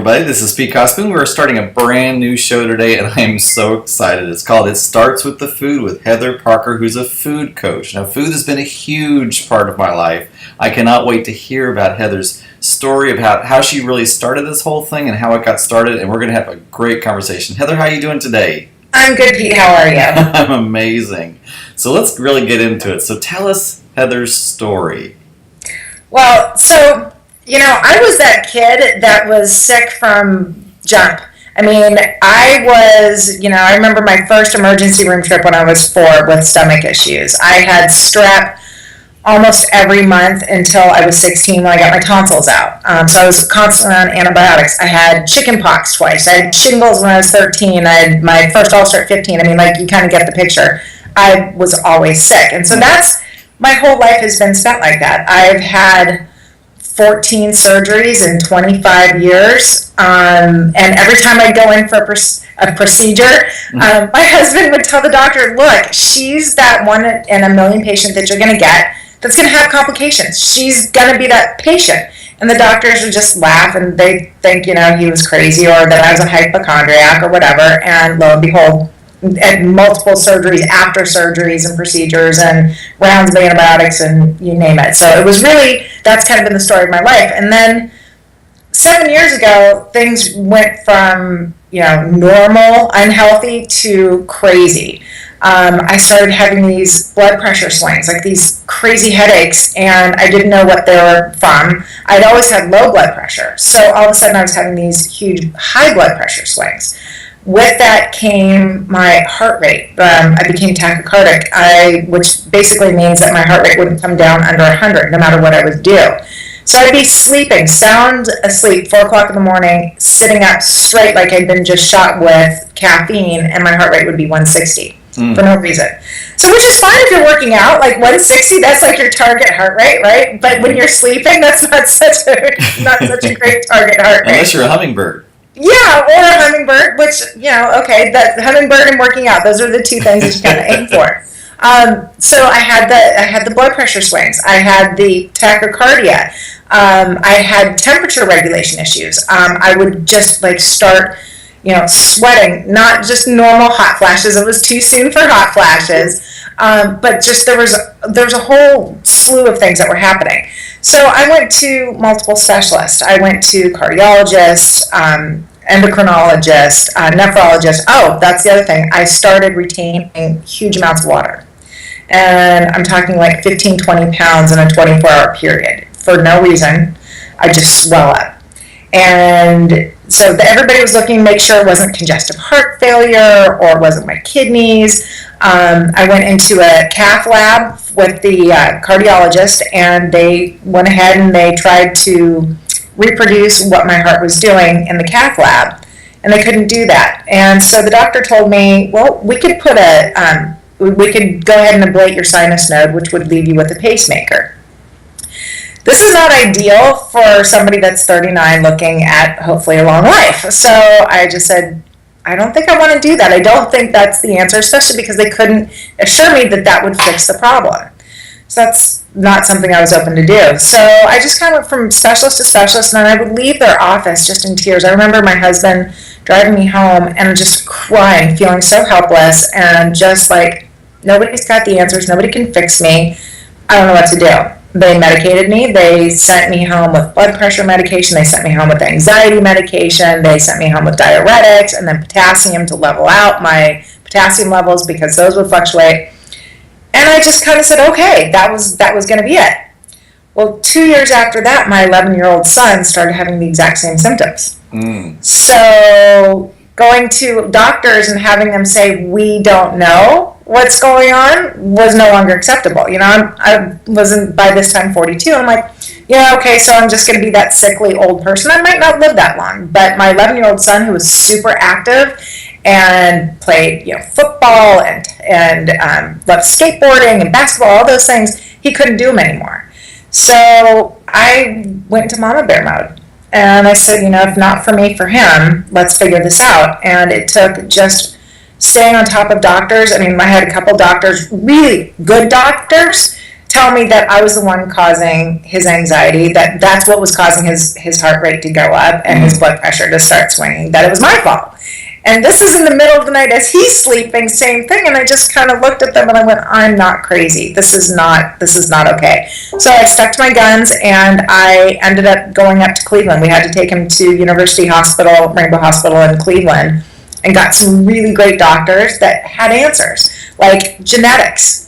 everybody. This is Pete Cosman. We're starting a brand new show today, and I am so excited. It's called It Starts With the Food with Heather Parker, who's a food coach. Now, food has been a huge part of my life. I cannot wait to hear about Heather's story about how she really started this whole thing and how it got started, and we're going to have a great conversation. Heather, how are you doing today? I'm good, Pete. How are you? I'm amazing. So let's really get into it. So tell us Heather's story. Well, I was that kid that was sick from jump. I mean, I remember my first emergency room trip when I was 4 with stomach issues. I had strep almost every month until I was 16 when I got my tonsils out. So I was constantly on antibiotics. I had chicken pox twice. I had shingles when I was 13. I had my first ulcer at 15. I mean, you kind of get the picture. I was always sick. And so my whole life has been spent like that. I've had 14 surgeries in 25 years. And every time I go in for a procedure, my husband would tell the doctor, look, she's that one in a million patient that you're going to get that's going to have complications. She's going to be that patient. And the doctors would just laugh and they think, he was crazy or that I was a hypochondriac or whatever. And lo and behold, at multiple surgeries, after surgeries and procedures and rounds of antibiotics and you name it. So that's kind of been the story of my life. And then 7 years ago, things went from, normal, unhealthy to crazy. I started having these blood pressure swings, like these crazy headaches, and I didn't know what they were from. I'd always had low blood pressure. So all of a sudden I was having these huge high blood pressure swings. With that came my heart rate. I became tachycardic, which basically means that my heart rate wouldn't come down under 100 no matter what I would do. So I'd be sleeping, sound asleep, 4 o'clock in the morning, sitting up straight like I'd been just shot with caffeine, and my heart rate would be 160 for no reason. So which is fine if you're working out, like 160, that's like your target heart rate, right? But when you're sleeping, that's not such a great target heart rate. Unless you're a hummingbird. Yeah, or a hummingbird, which, that hummingbird and working out, those are the two things that you kind of aim for. So I had the blood pressure swings. I had the tachycardia. I had temperature regulation issues. I would just start, sweating, not just normal hot flashes. It was too soon for hot flashes. But just there was a whole slew of things that were happening. So I went to multiple specialists. I went to cardiologists, endocrinologist, nephrologist. Oh, that's the other thing. I started retaining huge amounts of water. And I'm talking like 15, 20 pounds in a 24-hour period. For no reason, I just swell up. And so everybody was looking to make sure it wasn't congestive heart failure or it wasn't my kidneys. I went into a cath lab with the cardiologist, and they went ahead and they tried to reproduce what my heart was doing in the cath lab, and they couldn't do that. And so the doctor told me, well, we could go ahead and ablate your sinus node, which would leave you with a pacemaker. This is not ideal for somebody that's 39 looking at hopefully a long life. So I just said, I don't think I want to do that. I don't think that's the answer, especially because they couldn't assure me that would fix the problem. So that's not something I was open to do. So I just kind of went from specialist to specialist, and then I would leave their office just in tears. I remember my husband driving me home and just crying, feeling so helpless, and just like, nobody's got the answers, nobody can fix me, I don't know what to do. They medicated me. They sent me home with blood pressure medication. They sent me home with anxiety medication. They sent me home with diuretics and then potassium to level out my potassium levels because those would fluctuate. And I just kind of said, okay, that was going to be it. Well, 2 years after that, my 11-year-old son started having the exact same symptoms. So going to doctors and having them say, we don't know what's going on, was no longer acceptable. I wasn't by this time 42. I'm like, okay, so I'm just going to be that sickly old person. I might not live that long. But my 11-year-old son, who was super active and played football and loved skateboarding and basketball, all those things, he couldn't do them anymore. So I went to mama bear mode. And I said, if not for me, for him, let's figure this out. And it took just staying on top of doctors. I mean, I had a couple doctors, really good doctors, tell me that I was the one causing his anxiety, that that's what was causing his heart rate to go up and his blood pressure to start swinging, that it was my fault. And this is in the middle of the night as he's sleeping, same thing. And I just kind of looked at them and I went, I'm not crazy. This is not okay. So I stuck to my guns and I ended up going up to Cleveland. We had to take him to University Hospital, Rainbow Hospital in Cleveland, and got some really great doctors that had answers, like genetics.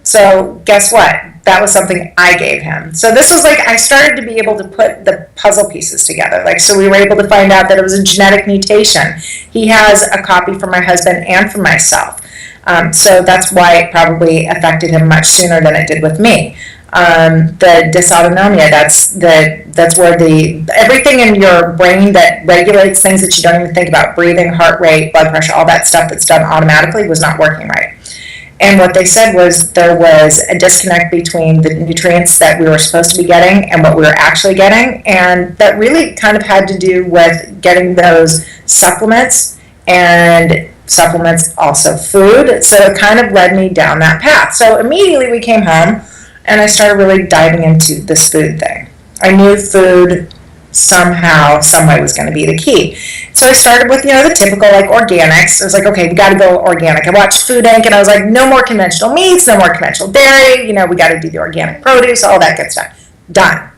So guess what? That was something I gave him. So this was like, I started to be able to put the puzzle pieces together. Like, so we were able to find out that it was a genetic mutation. He has a copy for my husband and for myself. So that's why it probably affected him much sooner than it did with me. The dysautonomia, that's where everything in your brain that regulates things that you don't even think about, breathing, heart rate, blood pressure, all that stuff that's done automatically, was not working right. And what they said was there was a disconnect between the nutrients that we were supposed to be getting and what we were actually getting. And that really kind of had to do with getting those supplements, and supplements also food. So it kind of led me down that path. So immediately we came home and I started really diving into this food thing. I knew food somehow, some way was going to be the key. So I started with, the typical like organics. I was like, okay, we got to go organic. I watched Food Inc. and I was like, no more conventional meats, no more conventional dairy. We got to do the organic produce, all that good stuff. Done.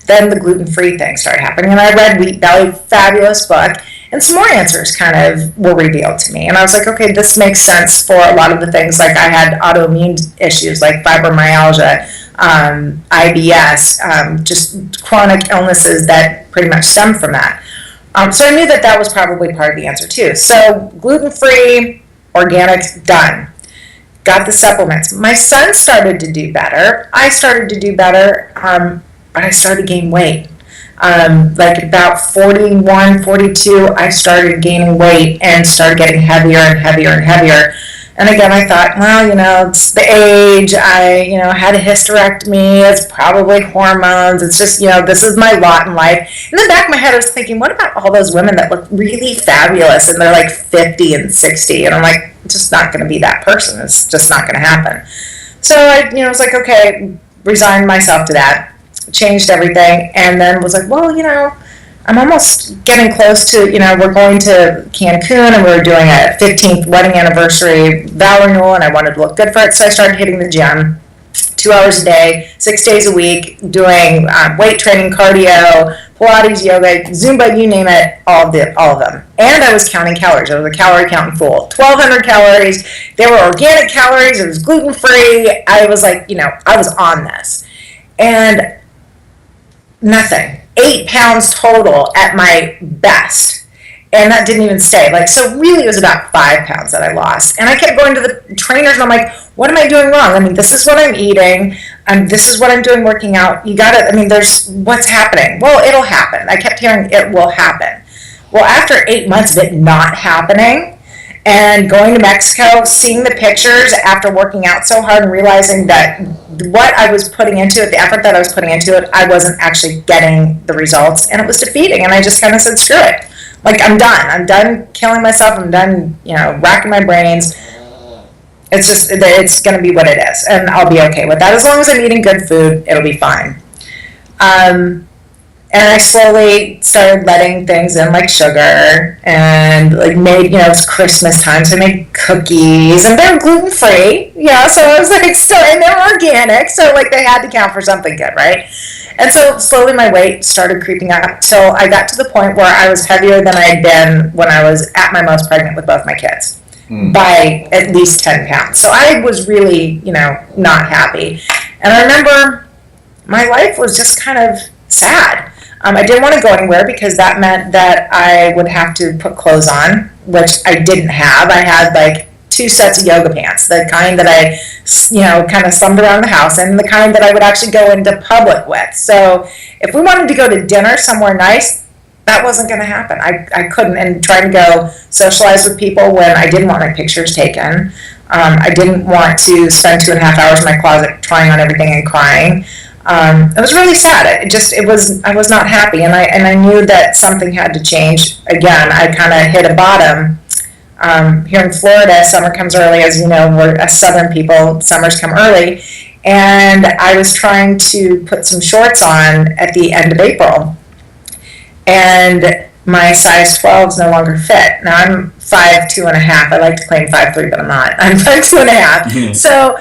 Then the gluten-free thing started happening, and I read Wheat Belly, fabulous book, and some more answers kind of were revealed to me. And I was like, okay, this makes sense for a lot of the things. Like I had autoimmune issues like fibromyalgia, IBS, just chronic illnesses that pretty much stem from that. So I knew that was probably part of the answer too. So gluten-free, organic, done. Got the supplements. My son started to do better. I started to do better, but I started to gain weight. Like about 41, 42, I started gaining weight and started getting heavier and heavier and heavier. And again, I thought, well, it's the age. I, had a hysterectomy. It's probably hormones. It's just, this is my lot in life. In the back of my head, I was thinking, what about all those women that look really fabulous and they're like 50 and 60? And I'm like, just not going to be that person. It's just not going to happen. So I, was like, okay, resigned myself to that, changed everything, and then was like, well, I'm almost getting close to, we're going to Cancun and we're doing a 15th wedding anniversary vow renewal, and I wanted to look good for it. So I started hitting the gym 2 hours a day, 6 days a week, doing weight training, cardio, Pilates, yoga, Zumba, you name it, all of them. And I was counting calories. I was a calorie counting fool. 1,200 calories. They were organic calories. It was gluten-free. I was like, I was on this. And nothing. 8 pounds total at my best. And that didn't even stay. So really it was about 5 pounds that I lost. And I kept going to the trainers and I'm like, what am I doing wrong? This is what I'm eating. This is what I'm doing working out. You gotta, there's, what's happening? Well, it'll happen. I kept hearing it will happen. Well, after 8 months of it not happening and going to Mexico, seeing the pictures after working out so hard and realizing that what I was putting into it, the effort that I was putting into it, I wasn't actually getting the results, and it was defeating. And I just kind of said, screw it. I'm done. I'm done killing myself. I'm done, racking my brains. It's going to be what it is, and I'll be okay with that. As long as I'm eating good food, it'll be fine. And I slowly started letting things in like sugar and made, it's Christmas time, so I made cookies, and they're gluten-free, so I was and they're organic, so they had to count for something good, right? And so slowly my weight started creeping up till I got to the point where I was heavier than I had been when I was at my most pregnant with both my kids. By at least 10 pounds. So I was really, not happy. And I remember my life was just kind of sad. I didn't want to go anywhere because that meant that I would have to put clothes on, which I didn't have. I had 2 sets of yoga pants, the kind that I, kind of summed around the house, and the kind that I would actually go into public with. So if we wanted to go to dinner somewhere nice, that wasn't going to happen. I couldn't, and trying to go socialize with people when I didn't want my pictures taken. I didn't want to spend 2.5 hours in my closet trying on everything and crying. It was really sad. I was not happy, and I knew that something had to change. Again, I kind of hit a bottom. Here in Florida, summer comes early, as you know, we're southern people, summers come early, and I was trying to put some shorts on at the end of April, and my size 12s no longer fit. Now I'm 5'2.5". I like to claim 5'3", but I'm not. I'm 5'2.5". So,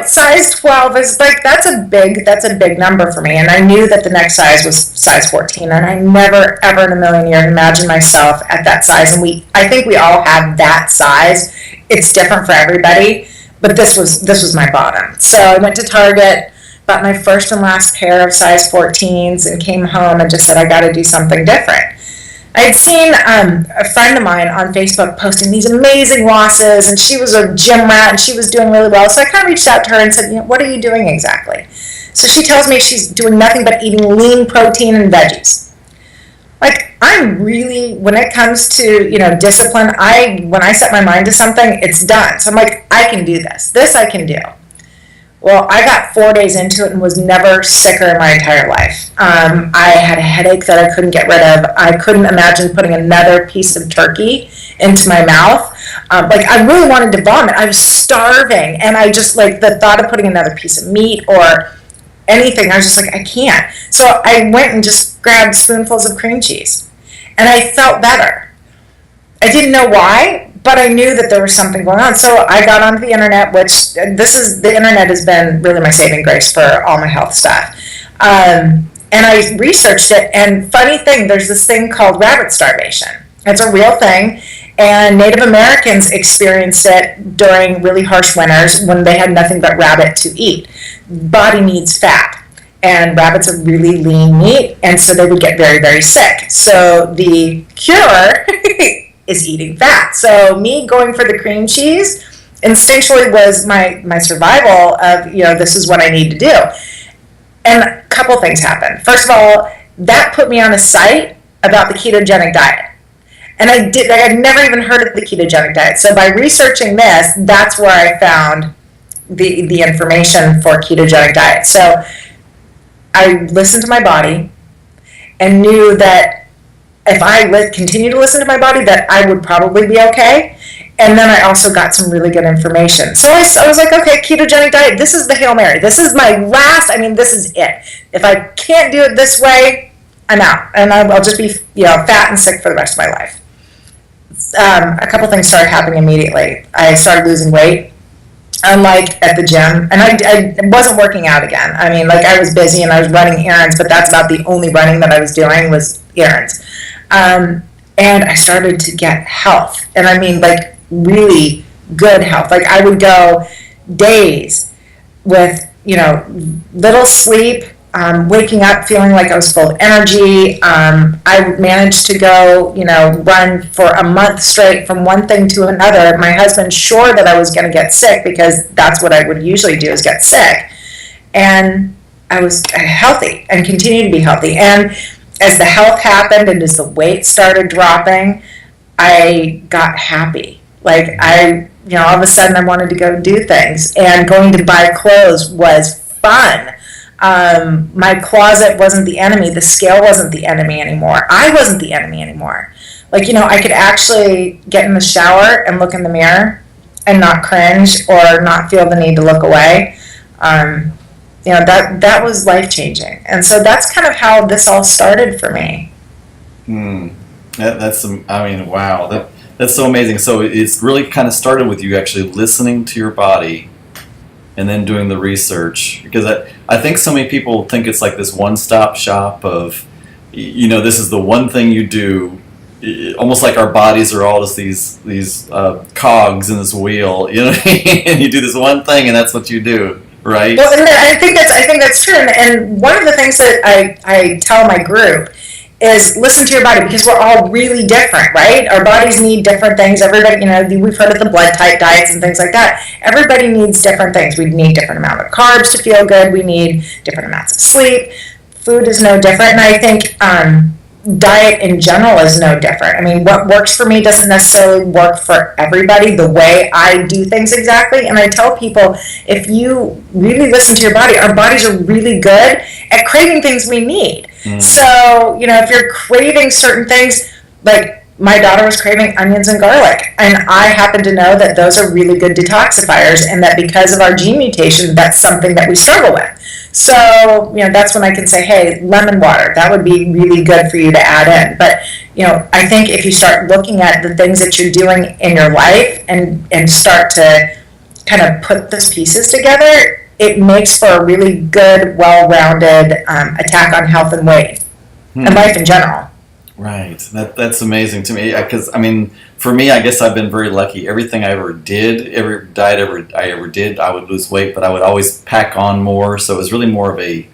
size 12 is like, that's a big number for me. And I knew that the next size was size 14, and I never ever in a million years imagined myself at that size. And I think we all have that size. It's different for everybody, but this was my bottom. So I went to Target, bought my first and last pair of size 14s, and came home and just said, I got to do something different. I had seen a friend of mine on Facebook posting these amazing losses, and she was a gym rat, and she was doing really well. So I kind of reached out to her and said, what are you doing exactly? So she tells me she's doing nothing but eating lean protein and veggies. Like, I'm really, when it comes to, discipline, when I set my mind to something, it's done. So I'm like, I can do this. This I can do. Well, I got 4 days into it and was never sicker in my entire life. I had a headache that I couldn't get rid of. I couldn't imagine putting another piece of turkey into my mouth. I really wanted to vomit. I was starving, and I just, the thought of putting another piece of meat or anything, I was just like, I can't. So I went and just grabbed spoonfuls of cream cheese, and I felt better. I didn't know why, but I knew that there was something going on. So I got onto the internet, which the internet has been really my saving grace for all my health stuff. And I researched it, and funny thing, there's this thing called rabbit starvation. It's a real thing, and Native Americans experienced it during really harsh winters when they had nothing but rabbit to eat. Body needs fat, and rabbits are really lean meat, and so they would get very, very sick. So the cure is eating fat. So me going for the cream cheese instinctually was my survival of, this is what I need to do. And a couple things happened. First of all, that put me on a site about the ketogenic diet. And I'd never even heard of the ketogenic diet. So by researching this, that's where I found the information for ketogenic diet. So I listened to my body and knew that if I continue to listen to my body, that I would probably be okay. And then I also got some really good information. So I was like, okay, ketogenic diet, this is the Hail Mary. This is my this is it. If I can't do it this way, I'm out. And I'll just be fat and sick for the rest of my life. A couple things started happening immediately. I started losing weight, unlike at the gym. And I wasn't working out again. I mean, I was busy and I was running errands, but that's about the only running that I was doing was errands. And I started to get health, and I mean, really good health. I would go days with, little sleep, waking up feeling like I was full of energy. I managed to go, run for a month straight from one thing to another. My husband's sure that I was going to get sick, because that's what I would usually do, is get sick. And I was healthy and continue to be healthy. And as the health happened and as the weight started dropping, I got happy. All of a sudden I wanted to go do things, and going to buy clothes was fun. My closet wasn't the enemy. The scale wasn't the enemy anymore. I wasn't the enemy anymore. I could actually get in the shower and look in the mirror and not cringe or not feel the need to look away. That was life-changing. And so that's kind of how this all started for me. Wow. That's so amazing. So it's really kind of started with you actually listening to your body and then doing the research. Because I think so many people think it's like this one-stop shop of, this is the one thing you do. Almost like our bodies are all just these cogs in this wheel, and you do this one thing and that's what you do. Right. Well, and I think that's true. And one of the things that I tell my group is listen to your body, because we're all really different, right? Our bodies need different things. Everybody, we've heard of the blood type diets and things like that. Everybody needs different things. We need different amount of carbs to feel good. We need different amounts of sleep. Food is no different. And I think diet in general is no different. I mean, what works for me doesn't necessarily work for everybody the way I do things exactly. And I tell people, if you really listen to your body, our bodies are really good at craving things we need. So, if you're craving certain things, my daughter was craving onions and garlic. And I happen to know that those are really good detoxifiers, and that because of our gene mutation, that's something that we struggle with. So, that's when I can say, hey, lemon water, that would be really good for you to add in. But, I think if you start looking at the things that you're doing in your life and start to kind of put those pieces together, it makes for a really good, well-rounded attack on health and weight and life in general. Right. That's amazing to me. Because, for me, I guess I've been very lucky. Everything I ever did, every diet I ever did, I would lose weight, but I would always pack on more. So it was really more of a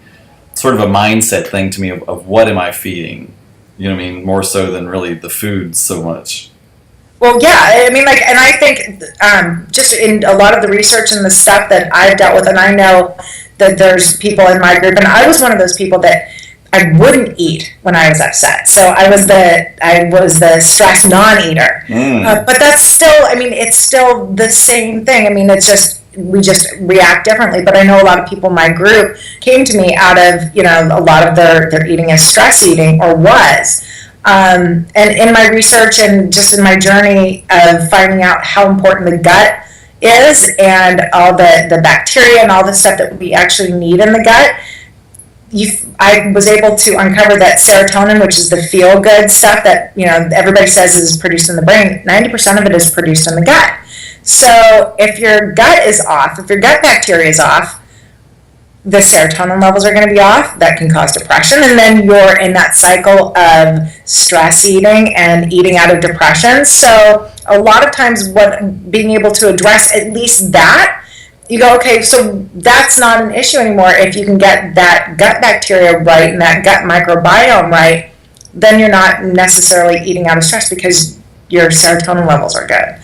sort of a mindset thing to me of what am I feeding? More so than really the food so much. Well, yeah, and I think just in a lot of the research and the stuff that I've dealt with, and I know that there's people in my group, and I was one of those people that I wouldn't eat when I was upset. So I was the stress non-eater. But that's still, it's still the same thing. It's just, we just react differently. But I know a lot of people in my group came to me out of, a lot of their eating as stress eating, or was. And in my research and just in my journey of finding out how important the gut is, and all the bacteria and all the stuff that we actually need in the gut, I was able to uncover that serotonin, which is the feel-good stuff that everybody says is produced in the brain. 90% of it is produced in the gut. So if your gut is off, if your gut bacteria is off, the serotonin levels are going to be off. That can cause depression, and then you're in that cycle of stress eating and eating out of depression. So a lot of times, being able to address at least that, you go, okay, so that's not an issue anymore. If you can get that gut bacteria right and that gut microbiome right, then you're not necessarily eating out of stress because your serotonin levels are good.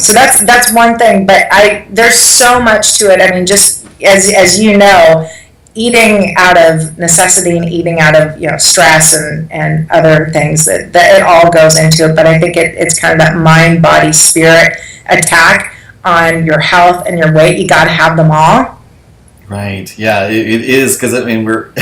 So that's one thing, but there's so much to it. Just as you know, eating out of necessity and eating out of stress and other things that it all goes into it. But I think it's kind of that mind, body, spirit attack on your health and your weight. You got to have them all. Right. Yeah, it is, because we're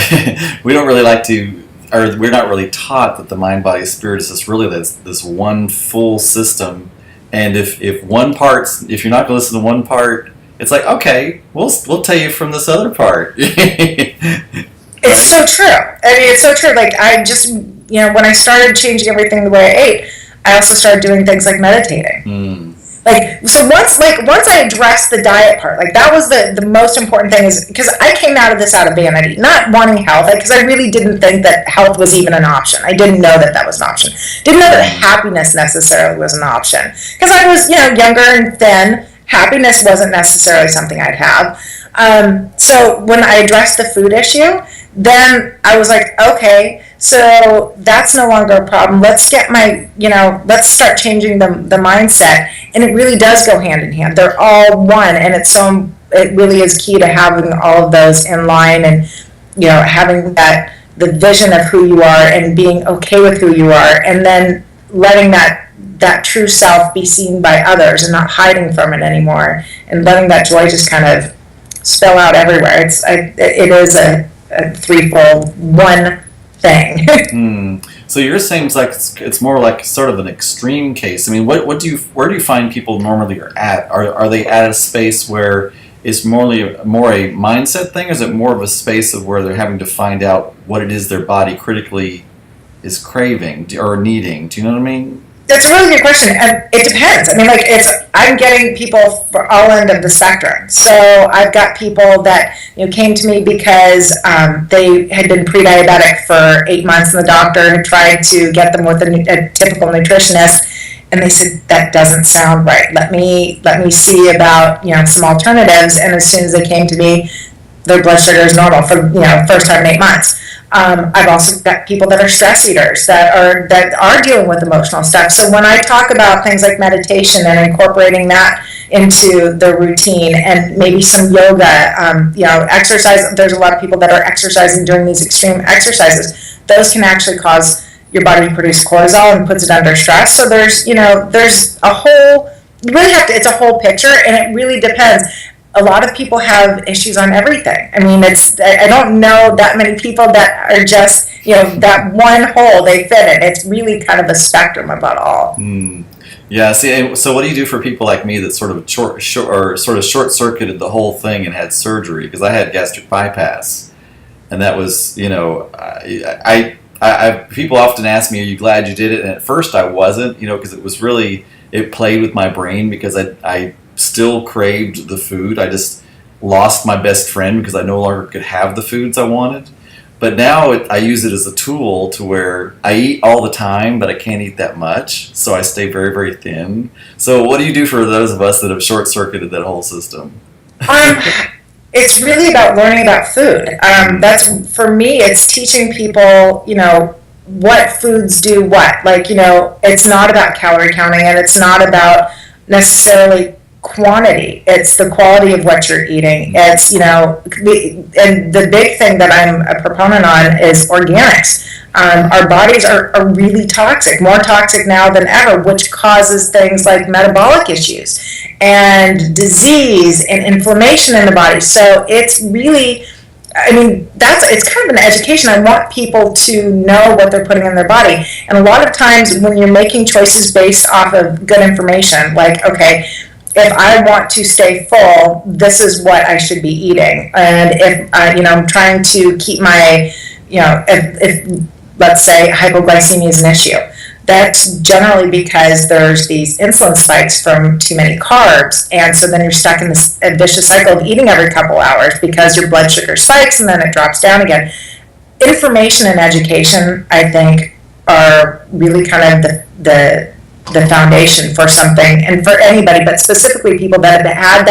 we don't really like to, or we're not really taught that the mind, body, spirit is just really this one full system. And if you're not going to listen to one part, it's like, okay, we'll tell you from this other part. It's so true. It's so true. Like, I just, when I started changing everything the way I ate, I also started doing things like meditating. Once I addressed the diet part, that was the most important thing, is because I came out of vanity, not wanting health, because I really didn't think that health was even an option. I didn't know that was an option. Didn't know that happiness necessarily was an option, because I was, younger and thin. Happiness wasn't necessarily something I'd have. So when I addressed the food issue, then I was like, okay, so that's no longer a problem. Let's start changing the mindset. And it really does go hand in hand. They're all one, and it really is key to having all of those in line, and having the vision of who you are and being okay with who you are, and then letting that true self be seen by others and not hiding from it anymore, and letting that joy just kind of spill out everywhere. It is a threefold one thing. So you're saying it's more like sort of an extreme case. Where do you find people normally are at? Are they at a space where it's more a mindset thing, or is it more of a space of where they're having to find out what it is their body critically is craving or needing? Do you know what I mean? That's a really good question. It depends. I'm getting people for all end of the spectrum. So I've got people that came to me because they had been pre-diabetic for 8 months, and the doctor had tried to get them with a typical nutritionist, and they said, that doesn't sound right. Let me see about some alternatives. And as soon as they came to me, their blood sugar is normal for first time in 8 months. I've also got people that are stress eaters that are dealing with emotional stuff. So when I talk about things like meditation and incorporating that into the routine, and maybe some yoga, exercise. There's a lot of people that are exercising, doing these extreme exercises. Those can actually cause your body to produce cortisol and puts it under stress. So there's a whole. You really have to. It's a whole picture, and it really depends. A lot of people have issues on everything. I don't know that many people that are just, that one hole they fit in. It's really kind of a spectrum about all. Yeah. See, so what do you do for people like me that sort of short circuited the whole thing and had surgery? Because I had gastric bypass, and that was, people often ask me, "Are you glad you did it?" And at first, I wasn't, because it played with my brain because I still craved the food. I just lost my best friend because I no longer could have the foods I wanted. But now I use it as a tool to where I eat all the time, but I can't eat that much, so I stay very, very thin. So what do you do for those of us that have short-circuited that whole system? It's really about learning about food. That's, for me, it's teaching people, what foods do what. Like, it's not about calorie counting, and it's not about necessarily quantity. It's the quality of what you're eating. It's, and the big thing that I'm a proponent on is organics. Our bodies are really toxic, more toxic now than ever, which causes things like metabolic issues and disease and inflammation in the body. So it's really, it's kind of an education. I want people to know what they're putting in their body. And a lot of times when you're making choices based off of good information, like, okay, if I want to stay full, this is what I should be eating. And if, I'm trying to keep my, if let's say hypoglycemia is an issue, that's generally because there's these insulin spikes from too many carbs. And so then you're stuck in this vicious cycle of eating every couple hours because your blood sugar spikes and then it drops down again. Information and education, I think, are really kind of the foundation for something, and for anybody, but specifically people that have had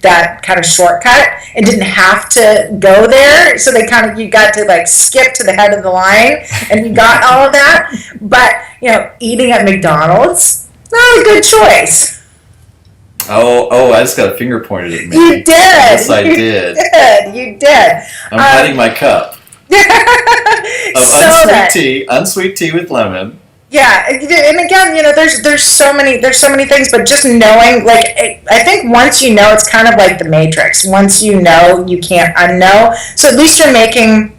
that kind of shortcut and didn't have to go there. So you got to like skip to the head of the line and you got all of that. But, eating at McDonald's, not a good choice. Oh, I just got a finger pointed at me. You did. Yes, I did. You did. I'm patting my cup of unsweet tea with lemon. Yeah, and again, there's so many things, but just knowing, like, I think once you know, it's kind of like the Matrix. Once you know, you can't unknow. So at least you're making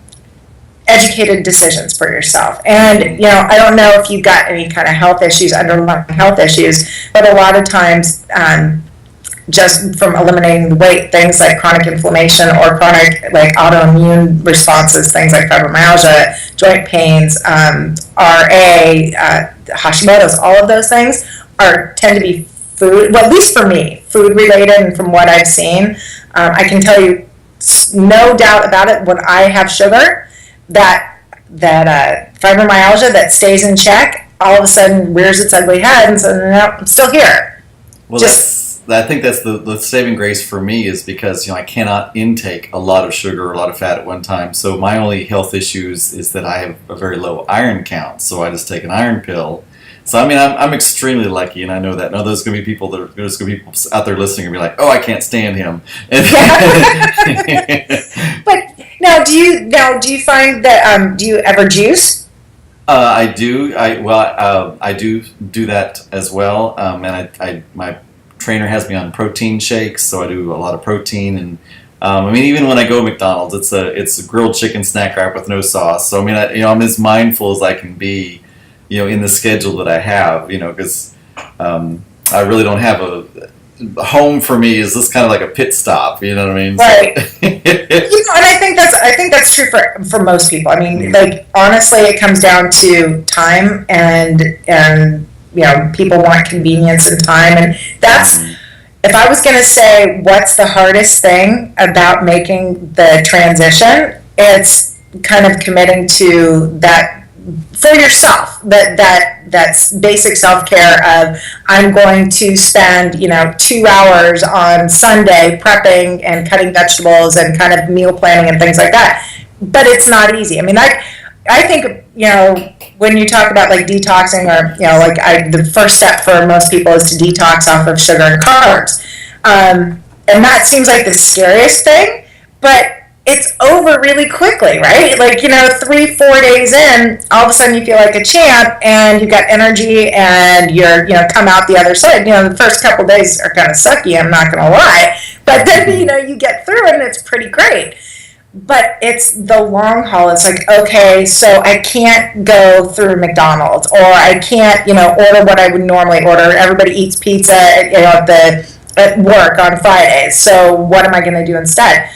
educated decisions for yourself. And, I don't know if you've got any kind of underlying health issues, but a lot of times, just from eliminating the weight, things like chronic inflammation or chronic like autoimmune responses, things like fibromyalgia, joint pains, RA, Hashimoto's, all of those things tend to be food, well, at least for me, food related. And from what I've seen, I can tell you no doubt about it, when I have sugar, that fibromyalgia that stays in check all of a sudden rears its ugly head and says, no, I'm still here. Well, I think that's the saving grace for me, is because I cannot intake a lot of sugar or a lot of fat at one time. So my only health issues is that I have a very low iron count. So I just take an iron pill. So I'm extremely lucky, and I know that. Now there's going to be people out there listening and be like, "Oh, I can't stand him." But now, do you find that do you ever juice? I do. I do that as well. And my trainer has me on protein shakes, so I do a lot of protein. And even when I go to McDonald's, it's a grilled chicken snack wrap with no sauce. So I'm as mindful as I can be, in the schedule that I have, because I really don't have a home. For me is this kind of like a pit stop, you know what I mean? Right. And I think that's true for most people. Like, honestly, it comes down to time, and people want convenience and time, and that's, if I was going to say what's the hardest thing about making the transition, it's kind of committing to that for yourself, that's basic self-care of, I'm going to spend 2 hours on Sunday prepping and cutting vegetables and kind of meal planning and things like that. But it's not easy. I think, when you talk about like detoxing, or, the first step for most people is to detox off of sugar and carbs. And that seems like the scariest thing, but it's over really quickly, right? Like, 3-4 days in, all of a sudden you feel like a champ and you've got energy and you're, come out the other side. The first couple days are kind of sucky, I'm not going to lie. But then, you get through it and it's pretty great. but it's the long haul. It's like, okay, so I can't go through McDonald's, or I can't, order what I would normally order. Everybody eats pizza, at work on Fridays. So what am I going to do instead?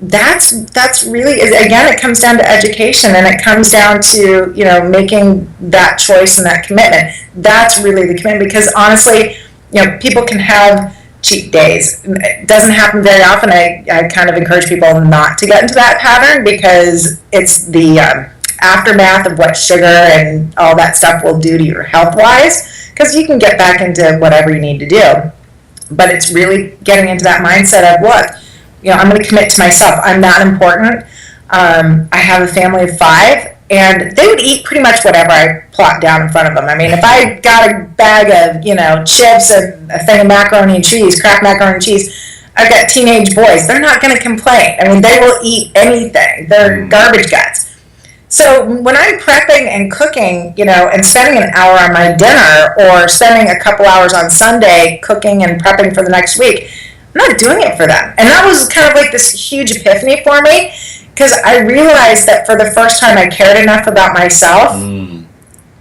That's really, again, it comes down to education, and it comes down to, making that choice and that commitment. That's really the commitment, because honestly, people can have cheat days. It doesn't happen very often. I kind of encourage people not to get into that pattern, because it's the aftermath of what sugar and all that stuff will do to your health wise, because you can get back into whatever you need to do. But it's really getting into that mindset of, look, I'm going to commit to myself. I'm that important. I have a family of 5, and they would eat pretty much whatever I plot down in front of them. I mean, if I got a bag of, chips and a thing of macaroni and cheese, Kraft macaroni and cheese, I've got teenage boys. They're not going to complain. I mean, they will eat anything. They're garbage guts. So when I'm prepping and cooking, and spending an hour on my dinner, or spending a couple hours on Sunday cooking and prepping for the next week, I'm not doing it for them. And that was kind of like this huge epiphany for me, because I realized that for the first time I cared enough about myself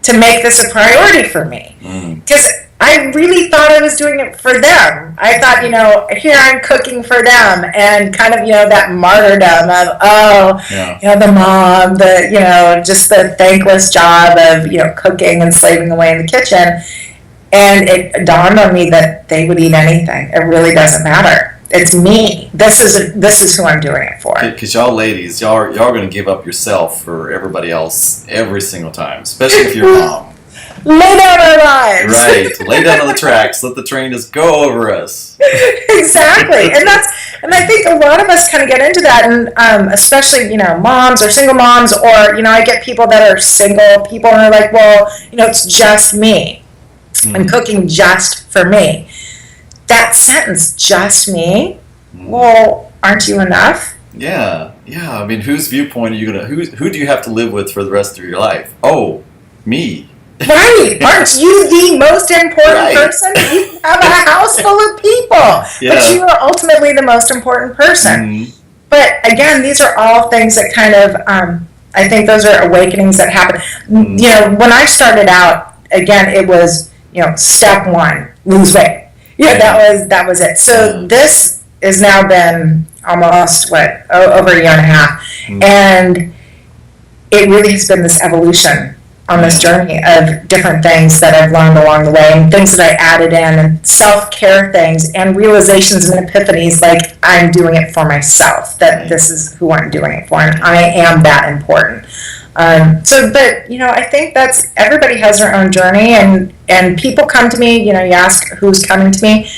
to make this a priority for me. Because I really thought I was doing it for them. I thought, here I'm cooking for them, and kind of, that martyrdom of, the mom, just the thankless job of, cooking and slaving away in the kitchen. And it dawned on me that they would eat anything. It really doesn't matter. It's me. This is who I'm doing it for. Because y'all ladies, y'all are going to give up yourself for everybody else every single time, especially if you're mom. Lay down our lives. Right. Lay down on the tracks. Let the train just go over us. Exactly. And I think a lot of us kind of get into that, and especially, moms or single moms, or, I get people that are single people, and they're like, well, it's just me. I'm cooking just for me. That sentence, just me? Well, aren't you enough? Yeah. I mean, whose viewpoint are you gonna? Who do you have to live with for the rest of your life? Oh, me. Right. Aren't you the most important person? You have a house full of people, but you are ultimately the most important person. But again, these are all things that kind of, I think those are awakenings that happen. When I started out, again, it was, step 1, lose weight. That was it. So this has now been almost, over a year and a half. And it really has been this evolution on this journey of different things that I've learned along the way, and things that I added in, and self-care things, and realizations and epiphanies, like I'm doing it for myself, that this is who I'm doing it for, and I am that important. I think that's, everybody has their own journey, and people come to me, you ask who's coming to me.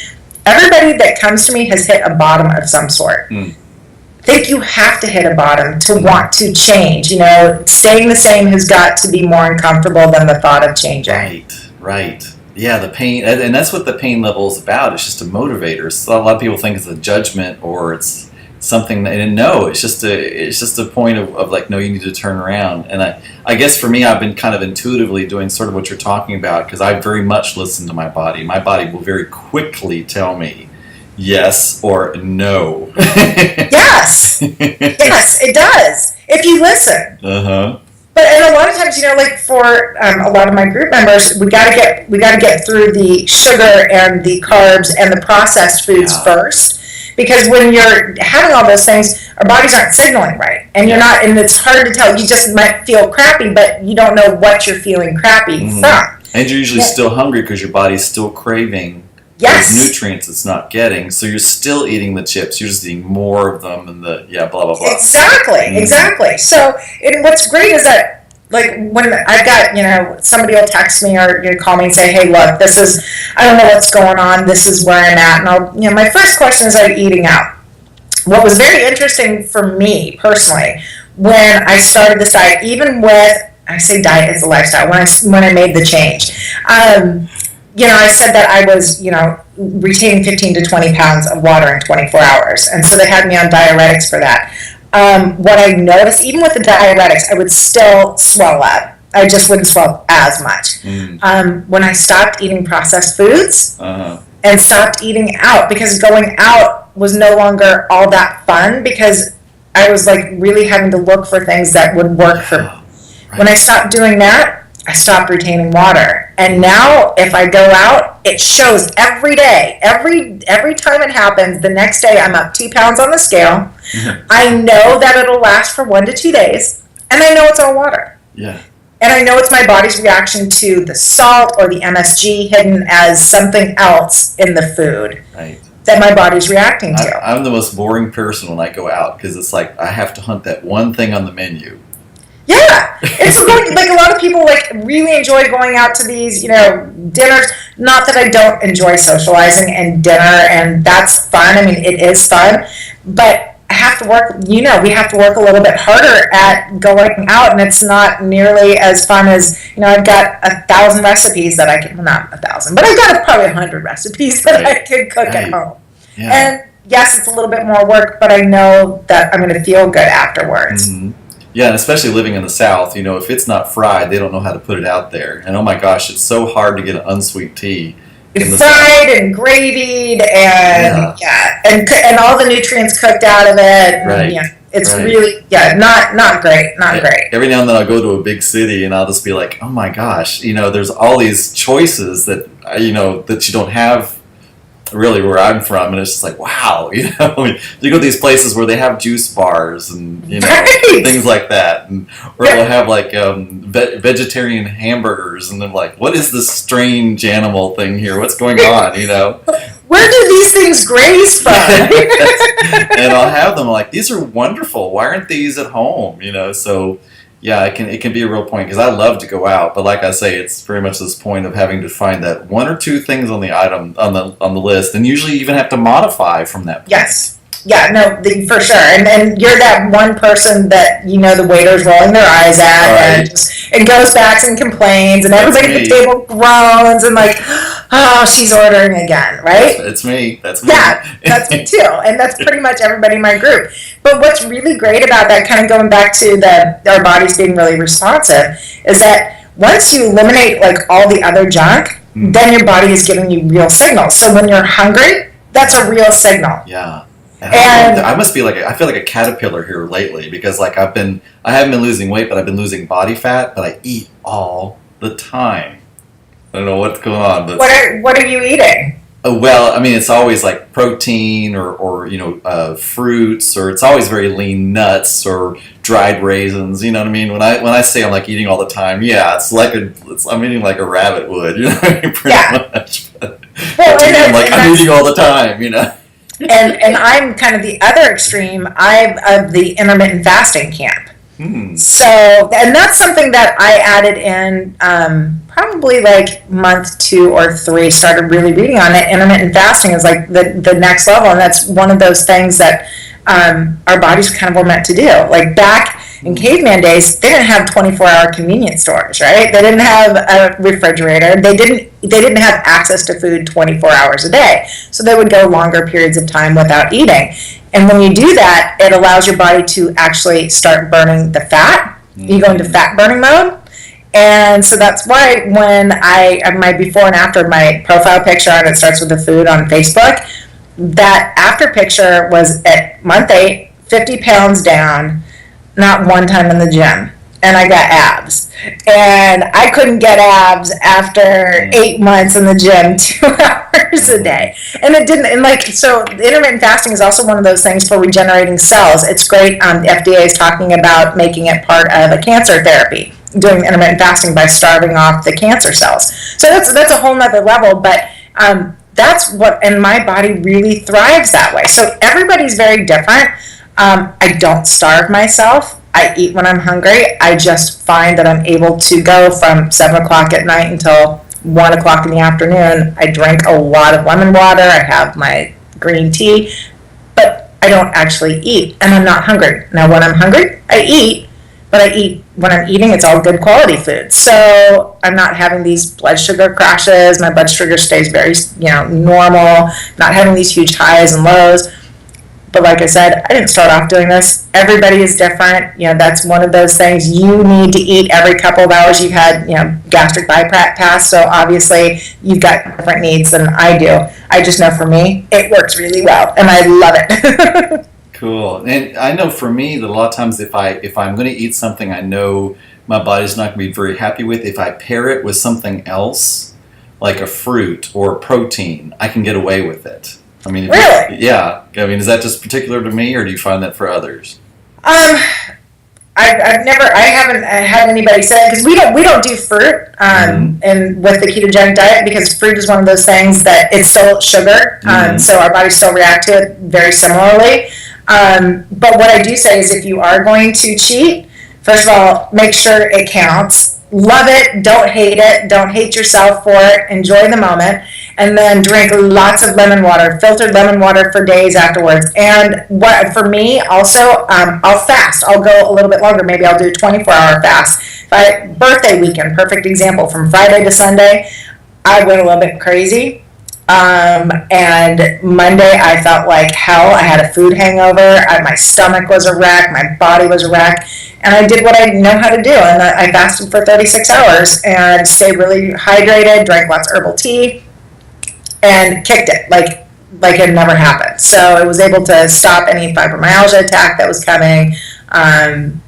Everybody that comes to me has hit a bottom of some sort. I think you have to hit a bottom to want to change. Staying the same has got to be more uncomfortable than the thought of changing. Right. Yeah, the pain, and that's what the pain level is about. It's just a motivator. So a lot of people think it's a judgment, or it's something, and no, it's just a point of like, no, you need to turn around. And I guess for me, I've been kind of intuitively doing sort of what you're talking about, because I very much listen to my body. My body will very quickly tell me yes or no. Yes, it does, if you listen. But and a lot of times, like for a lot of my group members, we got to get through the sugar and the carbs and the processed foods first. Because when you're having all those things, our bodies aren't signaling right. And you're not, and it's hard to tell. You just might feel crappy, but you don't know what you're feeling crappy from. And you're usually still hungry, because your body's still craving those nutrients it's not getting. So you're still eating the chips. You're just eating more of them, and blah, blah, blah. Exactly. So what's great is that, like, when I've got, somebody will text me or call me and say, hey, look, I don't know what's going on, this is where I'm at. And I'll, my first question is, are you eating out? What was very interesting for me personally, when I started this diet, even with, I say diet is a lifestyle, when I made the change, I said that I was, retaining 15 to 20 pounds of water in 24 hours. And so they had me on diuretics for that. What I noticed, even with the diuretics, I would still swell up. I just wouldn't swell as much. When I stopped eating processed foods and stopped eating out, because going out was no longer all that fun, because I was like really having to look for things that would work for me. Right. When I stopped doing that, I stopped retaining water. And now if I go out, it shows every day. Every time it happens, the next day I'm up 2 pounds on the scale. I know that it'll last for 1 to 2 days. And I know it's all water. Yeah. And I know it's my body's reaction to the salt or the MSG hidden as something else in the food. Right. That my body's reacting to. I'm the most boring person when I go out because it's like I have to hunt that one thing on the menu. Yeah, it's like a lot of people like really enjoy going out to these, dinners. Not that I don't enjoy socializing and dinner, and that's fun. I mean, it is fun, but I have to work. We have to work a little bit harder at going out, and it's not nearly as fun as I've got 1,000 recipes that I can. Well, not 1,000, but I've got probably 100 recipes that I could cook at home. Yeah. And yes, it's a little bit more work, but I know that I'm going to feel good afterwards. Mm-hmm. Yeah, and especially living in the South, if it's not fried, they don't know how to put it out there. And oh my gosh, it's so hard to get an unsweet tea. Fried and gravied and and all the nutrients cooked out of it. Right. Yeah, it's really not great. Great. Every now and then I'll go to a big city and I'll just be like, oh my gosh, there's all these choices that that you don't have really where I'm from, and it's just like, wow, you go to these places where they have juice bars and things like that, or they'll have like vegetarian hamburgers, and they're like, what is this strange animal thing here? What's going on? Where do these things graze from? And I'll have them like, these are wonderful. Why aren't these at home? So. Yeah, it can be a real point because I love to go out, but like I say, it's very much this point of having to find that 1 or 2 things on the item on the list, and usually you even have to modify from that point. Yes. Yeah, no, for sure. And you're that one person that the waiter's rolling their eyes at and goes back and complains, and everybody at the table groans and like, oh, she's ordering again, right? It's me. That's me. Yeah, that's me too. And that's pretty much everybody in my group. But what's really great about that, kind of going back to our bodies being really responsive, is that once you eliminate like all the other junk, then your body is giving you real signals. So when you're hungry, that's a real signal. Yeah. And I must be I feel like a caterpillar here lately because I haven't been losing weight, but I've been losing body fat, but I eat all the time. I don't know what's going on. But what are you eating? Well, I mean, it's always like protein or fruits, or it's always very lean nuts or dried raisins. You know what I mean? When I say I'm like eating all the time, yeah, I'm eating like a rabbit would. Pretty much. But I'm eating all the time. And I'm kind of the other extreme. I'm of the intermittent fasting camp. So, and that's something that I added in probably like month 2 or 3, started really reading on it. Intermittent fasting is like the next level, and that's one of those things that our bodies kind of were meant to do. Like back in caveman days, they didn't have 24-hour convenience stores, right? They didn't have a refrigerator. They didn't have access to food 24 hours a day. So they would go longer periods of time without eating. And when you do that, it allows your body to actually start burning the fat. You go into fat burning mode. And so that's why when my before and after, my profile picture, and it starts with the food on Facebook, that after picture was at month 8, 50 pounds down, not one time in the gym. And I got abs. And I couldn't get abs after 8 months in the gym, 2 hours a day. And it didn't, so intermittent fasting is also one of those things for regenerating cells. It's great. The FDA is talking about making it part of a cancer therapy, doing intermittent fasting by starving off the cancer cells. So that's a whole nother level, but that's what, and my body really thrives that way. So everybody's very different. I don't starve myself. I eat when I'm hungry. I just find that I'm able to go from 7 o'clock at night until 1 o'clock in the afternoon. I drink a lot of lemon water. I have my green tea, but I don't actually eat, and I'm not hungry. Now, when I'm hungry, I eat, but when I'm eating, it's all good quality food. So I'm not having these blood sugar crashes. My blood sugar stays very, normal, not having these huge highs and lows. But like I said, I didn't start off doing this. Everybody is different. That's one of those things. You need to eat every couple of hours. You've had, gastric bypass, so obviously you've got different needs than I do. I just know for me, it works really well, and I love it. Cool. And I know for me that a lot of times if I'm going to eat something I know my body's not going to be very happy with, if I pair it with something else, like a fruit or a protein, I can get away with it. I mean, Really? yeah. I mean, is that just particular to me, or do you find that for others? Um, I haven't had anybody say, because we don't do fruit and with the ketogenic diet, because fruit is one of those things that it's still sugar, so our bodies still react to it very similarly. But what I do say is, if you are going to cheat, first of all, make sure it counts. Love it, don't hate yourself for it, enjoy the moment, and then drink lots of lemon water, filtered lemon water for days afterwards. And what for me also, I'll fast. I'll go a little bit longer. Maybe I'll do a 24-hour fast. But birthday weekend, perfect example. From Friday to Sunday, I went a little bit crazy. And Monday I felt like hell. I had a food hangover. My stomach was a wreck. My body was a wreck. And I did what I know how to do. And I fasted for 36 hours and stayed really hydrated, drank lots of herbal tea, and kicked it like it never happened. So I was able to stop any fibromyalgia attack that was coming. And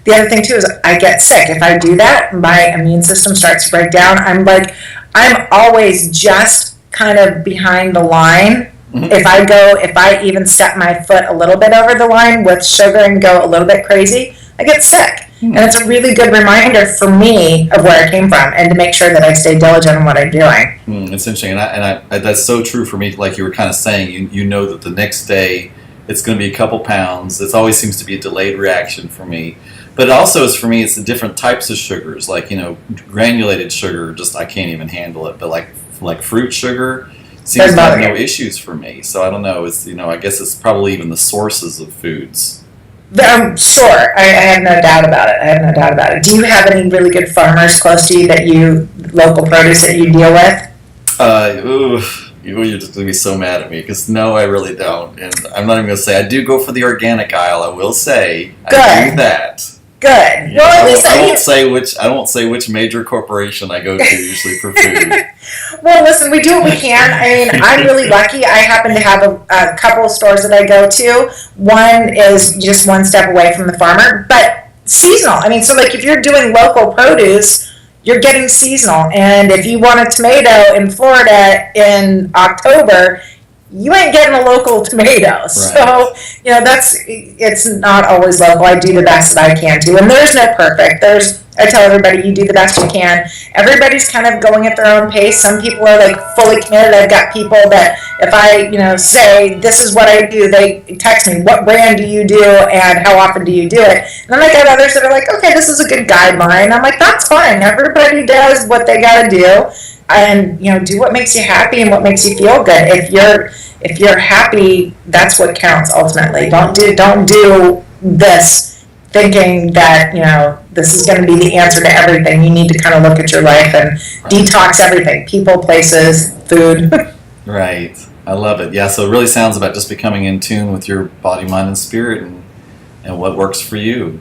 the other thing too is I get sick. If I do that, my immune system starts to break down. I'm always just kind of behind the line. If I even step my foot a little bit over the line with sugar and go a little bit crazy, I get sick. And it's a really good reminder for me of where I came from, and to make sure that I stay diligent in what I'm doing. It's interesting, and I that's so true for me. Like you were kind of saying, you know that the next day it's going to be a couple pounds. It always seems to be a delayed reaction for me. But it also is for me, it's the different types of sugars. Like, granulated sugar, just I can't even handle it. But like fruit sugar seems to have no issues for me. So I don't know. It's I guess it's probably even the sources of foods. Sure, I have no doubt about it. Do you have any really good farmers close to you local produce that you deal with? You're just going to be so mad at me, because no, I really don't. And I'm not even going to say. I do go for the organic aisle, I will say. Good. I do that. Good. Well, at least I won't say which major corporation I go to usually for food. Well, listen, we do what we can. I mean, I'm really lucky. I happen to have a couple of stores that I go to. One is just one step away from the farmer, but seasonal. I mean, so like if you're doing local produce, you're getting seasonal. And if you want a tomato in Florida in October, you ain't getting a local tomato. Right. So, it's not always local. I do the best that I can too. And there's no perfect. I tell everybody, you do the best you can. Everybody's kind of going at their own pace. Some people are like fully committed. I've got people that if I, say this is what I do, they text me, what brand do you do and how often do you do it? And then I got others that are like, okay, this is a good guideline. I'm like, that's fine. Everybody does what they got to do. And do what makes you happy and what makes you feel good. If you're happy, that's what counts ultimately. Don't do this thinking that this is going to be the answer to everything. You need to kind of look at your life and detox everything: people, places, food. Right. I love it. Yeah. So it really sounds about just becoming in tune with your body, mind, and spirit, and what works for you.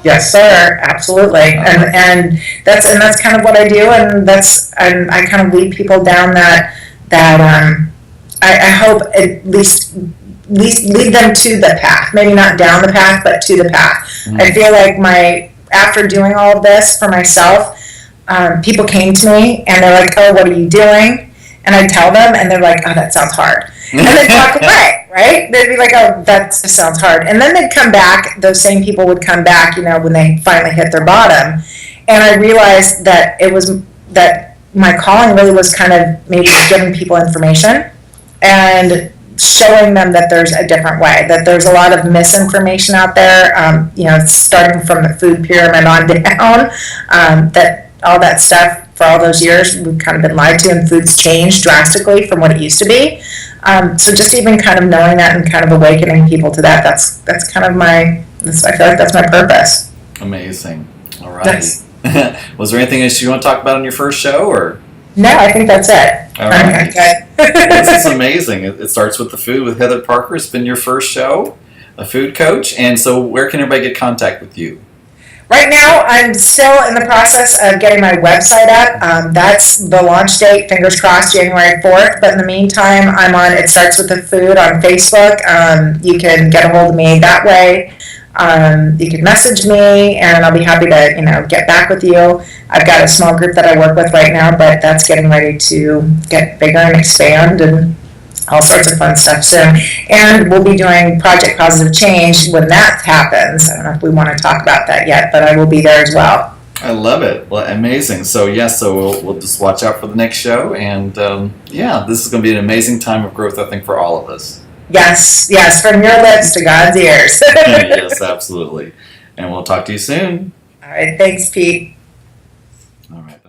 Yes, sir. Absolutely. And that's kind of what I do, and I kind of lead people down that I hope at least lead them to the path. Maybe not down the path, but to the path. Mm-hmm. I feel like after doing all of this for myself, people came to me and they're like, "Oh, what are you doing?" And I tell them, and they're like, "Oh, that sounds hard." And they'd walk away, right? They'd be like, "Oh, that just sounds hard." And then they'd come back. Those same people would come back, when they finally hit their bottom. And I realized that that my calling really was kind of maybe giving people information and showing them that there's a different way, that there's a lot of misinformation out there, starting from the food pyramid on down, that all that stuff for all those years we've kind of been lied to, and food's changed drastically from what it used to be. So just even kind of knowing that and kind of awakening people to that's kind of I feel like that's my purpose. Amazing. All right. Yes. Was there anything else you want to talk about on your first show, or? No, I think that's it. All right. Okay. This is amazing. It starts with the food with Heather Parker. It's been your first show, a food coach. And so where can everybody get contact with you? Right now, I'm still in the process of getting my website up. That's the launch date, fingers crossed, January 4th. But in the meantime, I'm on It Starts With the Food on Facebook. You can get a hold of me that way. You can message me, and I'll be happy to, get back with you. I've got a small group that I work with right now, but that's getting ready to get bigger and expand and all sorts of fun stuff soon. And we'll be doing Project Positive Change when that happens. I don't know if we want to talk about that yet, but I will be there as well. I love it. Well, amazing. So we'll just watch out for the next show, and this is going to be an amazing time of growth, I think, for all of us. Yes, from your lips to God's ears. Yes, absolutely. And we'll talk to you soon. All right, thanks, Pete. All right.